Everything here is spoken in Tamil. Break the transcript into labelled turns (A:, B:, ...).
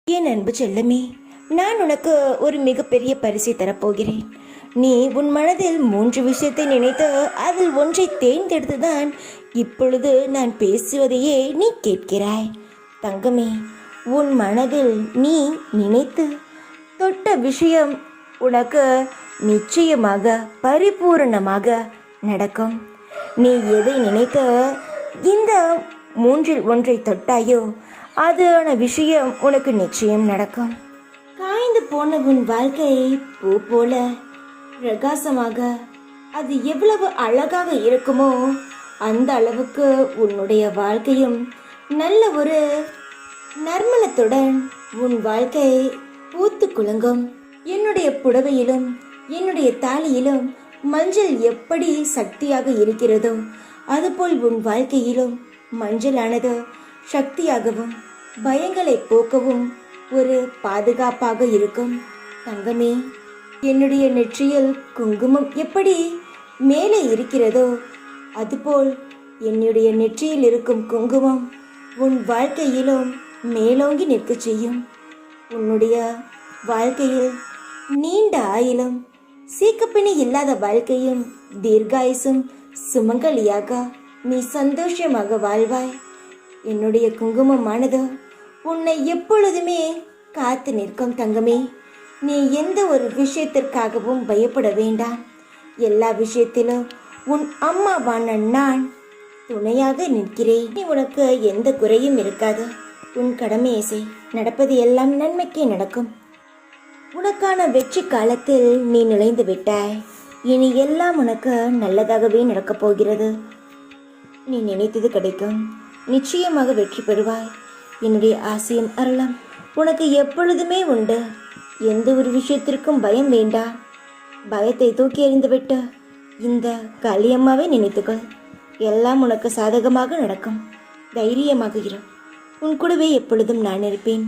A: என் அன்பு செல்லமே, நான் உனக்கு ஒரு மிகப்பெரிய பரிசை தரப்போகிறேன். நீ உன் மனதில் 3 விஷயத்தை நினைத்து அதில் ஒன்றை தேர்ந்தெடுத்துதான் இப்பொழுது நான் பேசுவதையே நீ கேட்கிறாய். தங்கமே, உன் மனதில் நீ நினைத்து தொட்ட விஷயம் உனக்கு நிச்சயமாக பரிபூரணமாக நடக்கும். நீ எதை நினைத்து இந்த 3இல் ஒன்றை தொட்டாயோ அதான விஷயம் உனக்கு நிச்சயம் நடக்கும். காய்ந்து போன உன் வாழ்க்கை பூ போல பிரகாசமாக, அது எவ்வளவு அழகாக இருக்குமோ அந்த அளவுக்கு உன்னுடைய வாழ்க்கையும் நல்ல ஒரு நறுமணத்துடன் உன் வாழ்க்கை பூத்து குலுங்கும். என்னுடைய புடவையிலும் என்னுடைய தாலியிலும் மஞ்சள் எப்படி சக்தியாக இருக்கிறதோ அதுபோல் உன் வாழ்க்கையிலும் மஞ்சளானது சக்தியாகவும் பயங்களை போக்கவும் ஒரு பாதுகாப்பாக இருக்கும். தங்கமே, என்னுடைய நெற்றியில் குங்குமம் எப்படி மேலே இருக்கிறதோ அதுபோல் என்னுடைய நெற்றியில் இருக்கும் குங்குமம் உன் வாழ்க்கையிலும் மேலோங்கி நிற்க செய்யும். உன்னுடைய வாழ்க்கையில் நீண்ட ஆயிலும் சீக்கப்பிணி இல்லாத வாழ்க்கையும் தீர்காயுசும் சுமங்கலியாக நீ சந்தோஷமாக வாழ்வாய். என்னுடைய குங்குமமானது உன்னை எப்பொழுதுமே காத்து நிற்கும். தங்கமே, நீ எந்த ஒரு விஷயத்திற்காகவும் பயப்பட வேண்டாம். எல்லா விஷயத்திலும் உன் அம்மாவான நான் துணையாக நிற்கிறேன். நீ உனக்கு எந்த குறையும் இருக்காது. உன் கடமையை செய், நடப்பது எல்லாம் நன்மைக்கே நடக்கும். உனக்கான வெற்றி காலத்தில் நீ நுழைந்து விட்டாய். இனி எல்லாம் உனக்கு நல்லதாகவே நடக்கப் போகிறது. நீ நினைத்தது கிடைக்கும். நிச்சயமாக வெற்றி பெறுவாய். என்னுடைய ஆசையும் அருளம் உனக்கு எப்பொழுதுமே உண்டு. எந்த ஒரு விஷயத்திற்கும் பயம் வேண்டாம். பயத்தை தூக்கி எறிந்துவிட்டு இந்த காளியம்மாவை நினைத்துக்கொள். எல்லாம் உனக்கு சாதகமாக நடக்கும். தைரியமாக இரு. உன் கூடவே எப்பொழுதும் நான் இருப்பேன்.